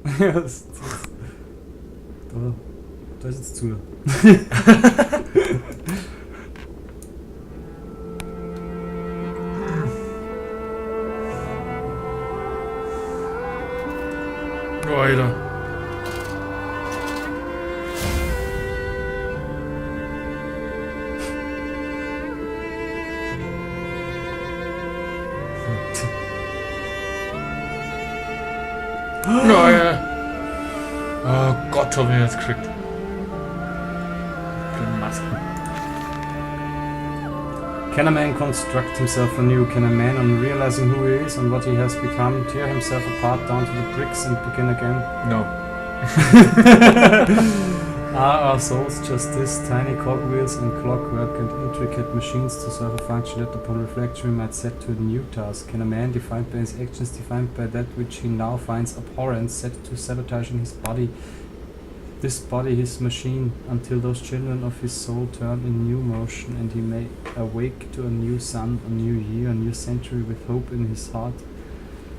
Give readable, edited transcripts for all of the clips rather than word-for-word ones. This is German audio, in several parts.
Ja, da ist jetzt zu. Oh, Alter. Oh, ja. Oh Gott, hab ich jetzt gekriegt. Die Masken. Can a man construct himself anew? Can a man, on realizing who he is and what he has become, tear himself apart down to the bricks and begin again? No. Are our souls just this, tiny cogwheels and clockwork and intricate machines to serve a function that upon reflection we might set to a new task? Can a man, defined by his actions, defined by that which he now finds abhorrent, set to sabotaging his body, this body his machine, until those children of his soul turn in new motion and he may awake to a new sun, a new year, a new century with hope in his heart?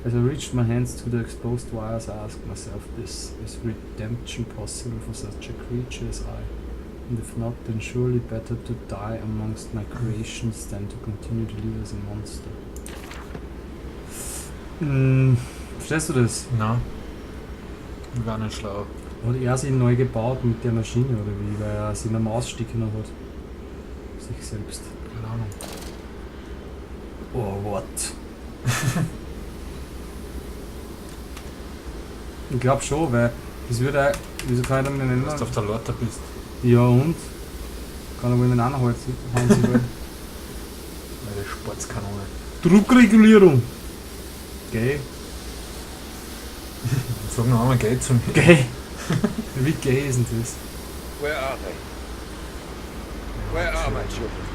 As I reached my hands to the exposed wires, I asked myself this: is redemption possible for such a creature as I? And if not, then surely better to die amongst my creations than to continue to live as a monster. Verstehst du das? Na. Ich war nicht schlau. Hat er sich neu gebaut mit der Maschine oder wie? Weil er sich eine Mausstücke noch hat. Sich selbst. Keine Ahnung. Oh, what? Ich glaube schon, weil das würde auch, wieso kann ich dann nennen? Dass du auf der Lorta bist. Ja und? Kann er wohl mit anhalten, haben sie wohl. Meine Sportskanone. Druckregulierung! Gay. Sag noch einmal Geld zu mir. Gay. Wie gay ist denn das? Where are they? Where are my children?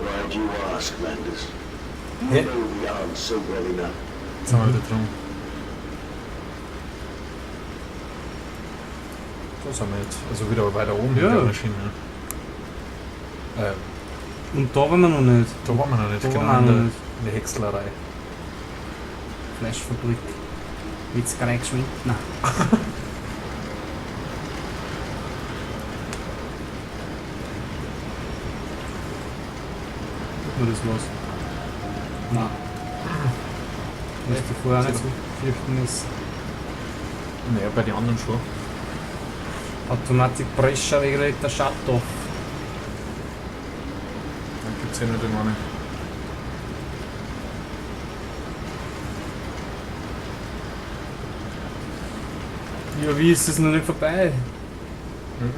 Why do you ask, Landis? Hä? You know the answer well enough. Jetzt sind wir wieder drum. So sind wir jetzt. Also wieder weiter oben Ja. mit der Maschine. Und da waren wir noch nicht. Da waren wir noch nicht. Da Genau waren wir noch in nicht. der Häckslerei. Flashfabrik. Jetzt gar nicht geschwind. Nein. Tut mir das was? Nein. Was du vorher nicht so fürchten ist. Naja, bei den anderen schon. Automatic Pressure Regulator Shut off. Dann gibt es ja nicht den einen. Ja, wie ist das noch nicht vorbei? Mhm.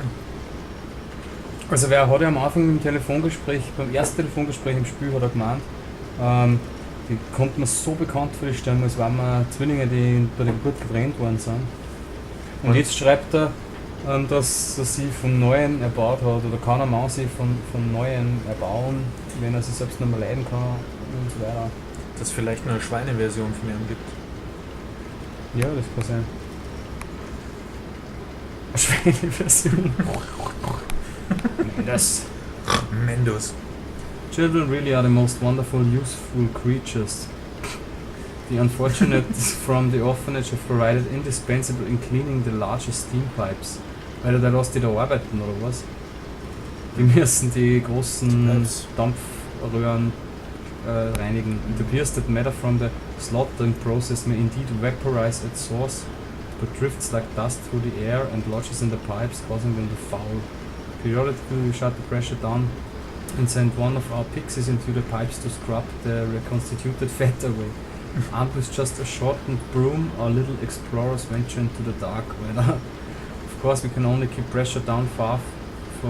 Also wer hat ja am Anfang im Telefongespräch, beim ersten Telefongespräch im Spiel hat er gemeint, die kommt mir so bekannt vor, die Stimme, als waren wir Zwillinge, die bei der Geburt getrennt worden sind. Und jetzt schreibt er, dass er sie vom Neuen erbaut hat, oder kann ein Mann sich vom Neuen erbauen, wenn er sich selbst nicht mehr leiden kann und so weiter. Dass es vielleicht nur eine Schweineversion von ihm gibt. Ja, das kann sein. Eine Schweineversion. Das. Mendos. Children really are the most wonderful, useful creatures. The unfortunates from the orphanage have provided indispensable in cleaning the largest steam pipes. Weil da lässt die da arbeiten oder was? Die müssen die großen Pipes. Dampfröhren reinigen. It appears that matter from the slaughtering process may indeed vaporize at source, but drifts like dust through the air and lodges in the pipes, causing them to foul. Periodically we shut the pressure down and send one of our pixies into the pipes to scrub the reconstituted fat away. Armed with just a shortened broom, our little explorers venture into the dark weather. Of course, we can only keep pressure down for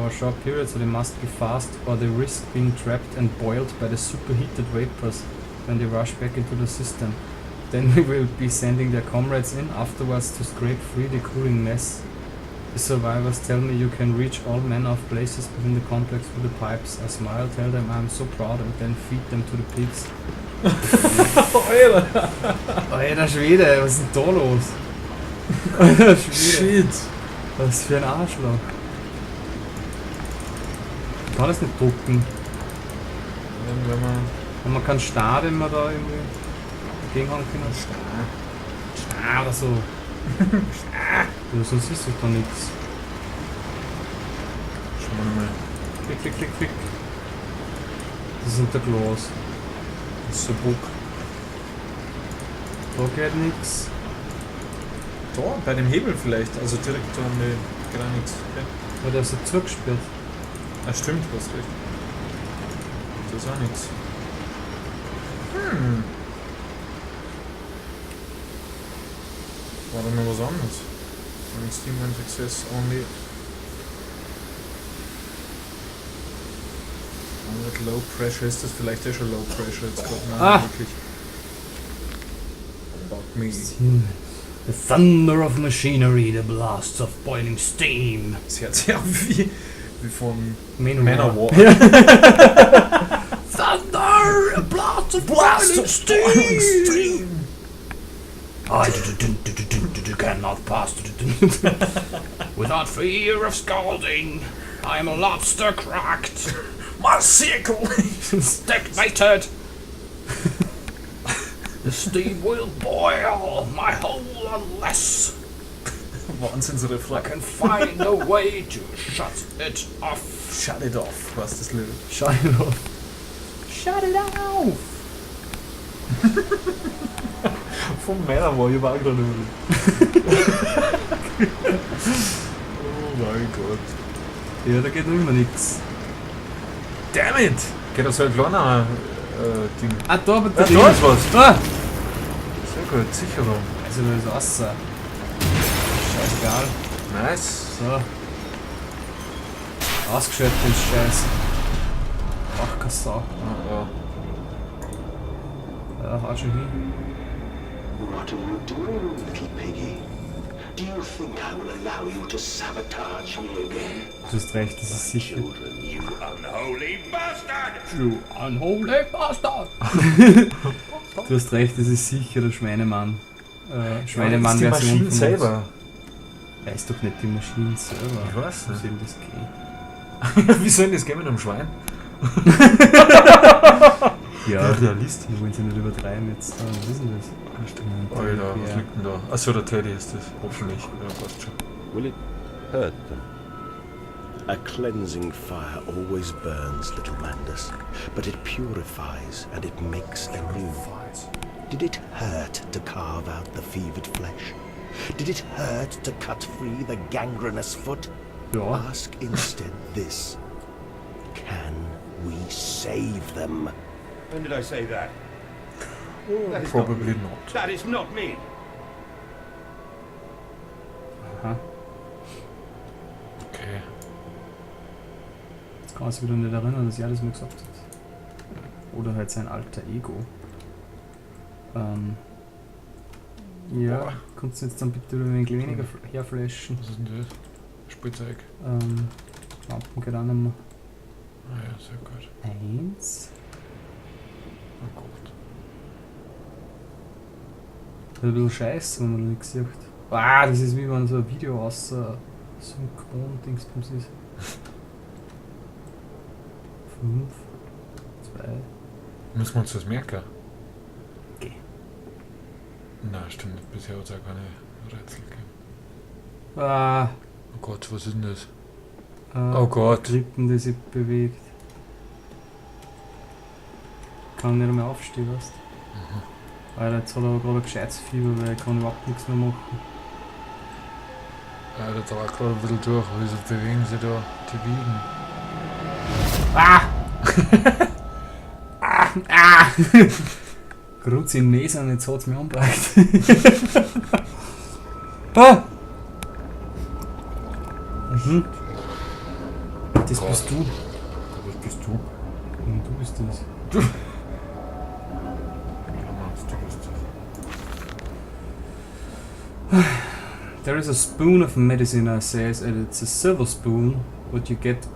a short period, so they must be fast, or they risk being trapped and boiled by the superheated vapors when they rush back into the system. Then we will be sending their comrades in afterwards to scrape free the cooling mess. The survivors tell me you can reach all manner of places within the complex through the pipes. I smile, tell them I'm so proud, and then feed them to the pigs. Alter! Alter Schwede, was ist denn da los? Alter Schwede. Shit! Was für ein Arschloch. Ich kann das nicht drucken. Wenn man Wenn man keinen Star, den man da irgendwie dagegen haben können. Star oder so. Ja, sonst ist doch da nichts. Schauen wir nochmal. Klick, klick, klick, klick. Das ist unter Glas. Das ist so ein Bug. Da geht nichts. Da, bei dem Hebel vielleicht. Also direkt da an die Granit. Okay. Ja, der ist ja zugesperrt. Ah, stimmt, du hast recht. Das ist auch nichts. War da noch was anderes? On Steam and Access only. Mit Low Pressure ist das vielleicht ja schon Low Pressure jetzt gerade. Nein, wirklich. Fuck me. The thunder of machinery, the blasts of boiling steam. Das hört sich an wie von Manowar. Thunder, a blast of boiling steam. I cannot pass without fear of scalding. I am a lobster cracked. My circle! Stagnated. The steam will boil my hole unless I Wahnsinnsreflex. can find a way to shut it off. Shut it off, was das Lied. Shut it off. Shut it off. Von meiner war ich war gerade über. Oh mein Gott. Ja, da geht noch immer nichts. Damn it! Geht das so ein kleiner Ding. Ah, da aber Da ist was! Ah! Sehr gut, Sicherung. Also da ist Wasser. Scheißegal. Nice. So. Ausgeschaltet den Scheiß. Ach, keine Sau. Ja. Ja, haut schon hin. What are you doing, little piggy? Do you think I will allow you to sabotage me again? Du hast recht, das ist sicher. Children, you unholy bastard! You unholy bastard! Du hast recht, das ist sicher der Schweinemann. Schweinemann-Version die Maschine von selber. uns. Er ist doch nicht die Maschine selber. Ich weiß Wie nicht. soll das gehen? Wie soll denn das gehen mit einem Schwein? Ja, Realist. wir wollen sie nicht übertreiben jetzt. Was ist denn das? Alter, was liegt denn da? Achso, der Teddy ist das. Hoffentlich. Ja, passt schon. Will it hurt them? A cleansing fire always burns, little Mandus, but it purifies and it makes anew. Did it hurt to carve out the fevered flesh? Did it hurt to cut free the gangrenous foot? Ja. Ask instead this. Can we save them? When did I say that? That is Probably not me. not. That is not me. Aha. Okay. Jetzt kann man sich wieder nicht erinnern, dass er das mal gesagt hat. Oder halt sein alter Ego. Ja, Boah. kannst du jetzt dann bitte wieder ein wenig weniger herflashen? Was ist denn das? Spielzeug. Lampen geht auch nicht mehr. Ah ja, sehr gut. 1. Oh Gott. Das ist ein bisschen scheiße, wenn man da nichts sieht. Ah, das ist wie wenn so ein Video außer Synchron-Dingsbums ist. 5, 2. Müssen wir uns das merken? Geh. Nein, stimmt nicht. Bisher hat es auch keine Rätsel gegeben. Ah, Oh Gott, was ist denn das? oh Gott. Krippen, die sich bewegt. Kann nicht mehr aufstehen, weißt du? Alter, jetzt hat er aber gerade ein gescheites Fieber, weil er kann überhaupt nichts mehr machen. Ja, der dreht gerade ein bisschen durch. Wieso bewegen sie da die Wiegen? Ah! Ah! Grutz in den Mesern, jetzt hat's mich umgebracht. Ah! Mhm. Das Gott. bist du. Was bist du? Und du bist das. Ja, Mann, du bist das. There is a spoon of medicine, I says, and it's a silver spoon, what you did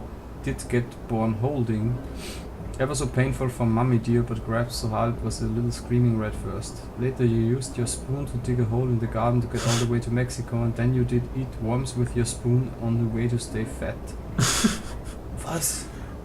get born holding. Ever so painful for mummy dear, but grabbed so hard it was a little screaming red first. Later you used your spoon to dig a hole in the garden to get all the way to Mexico, and then you did eat worms with your spoon on the way to stay fat. Was?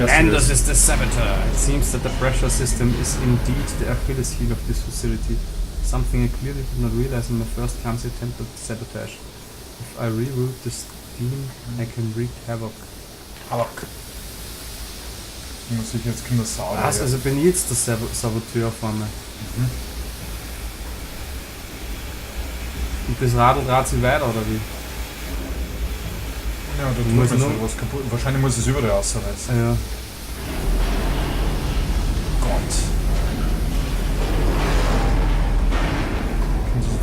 erklärt And das. this is the saboteur. It seems that the pressure system is indeed the Achilles heel of this facility. Something I clearly did not realize in my first clumsy attempt at sabotage. If I reroute the steam, I can wreak havoc. Havoc. Muss ich jetzt Kinder saugen. Was? Also bin ich jetzt der Saboteur von mir. Und das Radl dreht sich weiter, oder wie? Ja, da tut Muss mir ich so noch- was kaputt. Wahrscheinlich muss es überall rausreißen. Ja. Gott.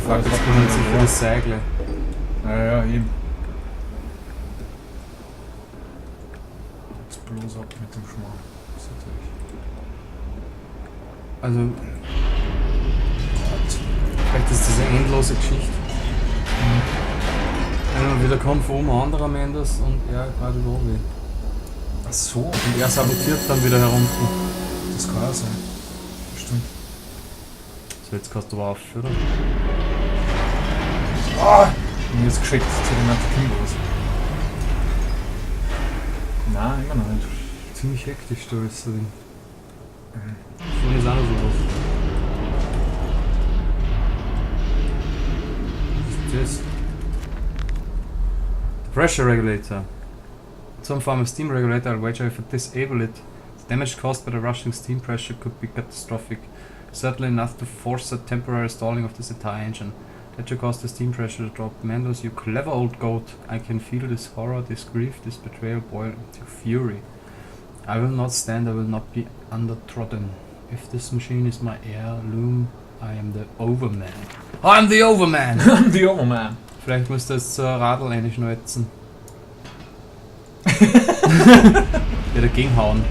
Fuck, jetzt kommen sie für das Seile. Ja, eben. Jetzt bloß ab mit dem Schmarrn. Das ist natürlich. Also. Vielleicht ist das eine endlose Geschichte. Einmal wieder kommt von oben ein anderer Mendes und er gerade da weh. Ach so, Und er sabotiert dann wieder herunter. das kann auch sein. Stimmt. So, jetzt kannst du aber aufführen. Ah! Mir ist geschickt zu den Antikimbos. Nein, immer noch nicht. Ziemlich hektisch da ist drin. Schon ist auch noch sowas. Was ist das? The pressure regulator. Some form of steam regulator, I'll wager if I disable it, the damage caused by the rushing steam pressure could be catastrophic. Certainly enough to force a temporary stalling of this entire engine. That should cause the steam pressure to drop. Mendos, you clever old goat. I can feel this horror, this grief, this betrayal boil to fury. I will not stand, I will not be undertrodden. If this machine is my heirloom, I am the Overman. I'm the Overman! I'm the Overman. Vielleicht müsst ihr jetzt so ein Radl einschneuzen. Ja, dagegen hauen.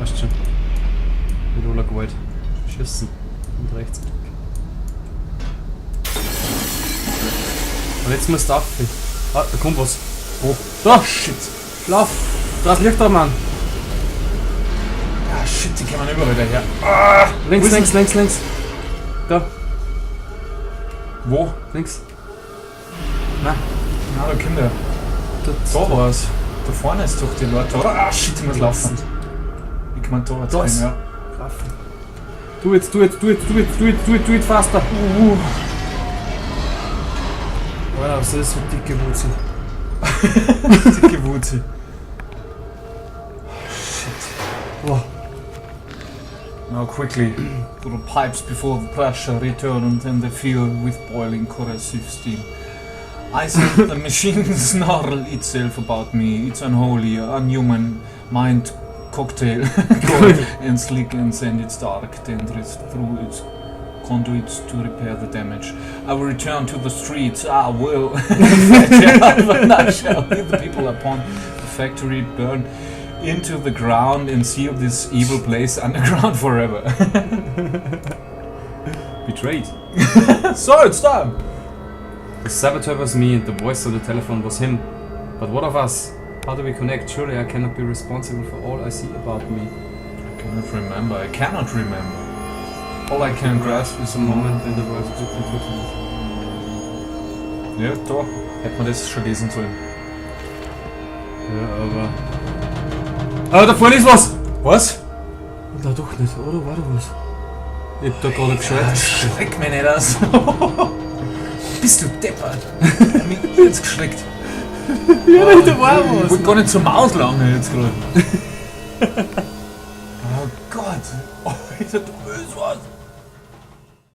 Weißt schon. Mit aller Gewalt. Schießen. Und rechts. Und jetzt musst du auf. Ah, da kommt was. Oh, Da! shit. Lauf! Da ist Licht dran, Mann! Ah, shit, die kommen überall daher. Ah! Links, Wo ist links, links, links! Da, Wo? links. Na, Na, da kommt er. Da war's. Da vorne ist doch die Leute. Ah, shit, ich muss laufen. Ich mein, da jetzt Da ist- ja. do it faster! Alter, was ist das für dicke Wurzel? Dicke Wurzel. Wow. Now quickly, through the pipes before the pressure return and then they fill with boiling corrosive steam. I think the machine snarl itself about me. It's unholy, unhuman mind cocktail. Cold and slick and send its dark tendrils through its conduits to repair the damage. I will return to the streets. I will. And I shall lead the people upon the factory burn into the ground and seal this evil place underground forever. Betrayed. So it's time. The saboteur was me and the voice on the telephone was him. But what of us? How do we connect? Surely I cannot be responsible for all I see about me. I cannot remember. I cannot remember. All I can grasp is A moment in the world split into two. Ja, da hätte man das schon lesen sollen. Ja, aber... Ah, da vorne ist was! Was? Na doch nicht, oder? War da was? Ich hab da gerade gescheit. Schreck mich nicht aus. Bist du deppert? Ich hab mich jetzt geschreckt. Ja, da war Ich wollte gar nicht zur Maus langen jetzt gerade. Oh Gott. Alter, du willst was.